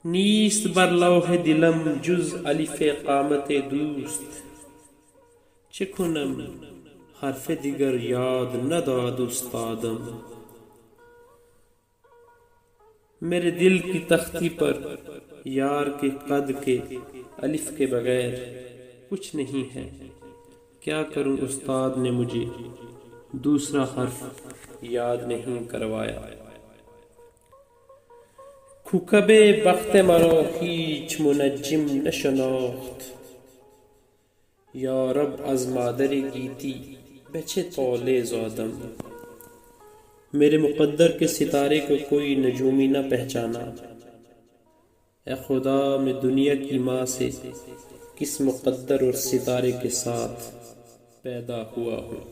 نیست بر لوح دلم جز الف قامت دوست، چه کنم حرف دیگر یاد نداد استادم. میرے دل کی تختی پر یار کے قد کے الف کے بغیر کچھ نہیں ہے، کیا کروں استاد نے مجھے دوسرا حرف یاد نہیں کروایا. کوکب بخت مرا هیچ منجم نشناخت، یا رب از مادر گیتی به چه طالع زادم. میرے مقدر کے ستارے کو کوئی نجومی نہ پہچانا، اے خدا میں دنیا کی ماں سے کس مقدر اور ستارے کے ساتھ پیدا ہوا ہوں.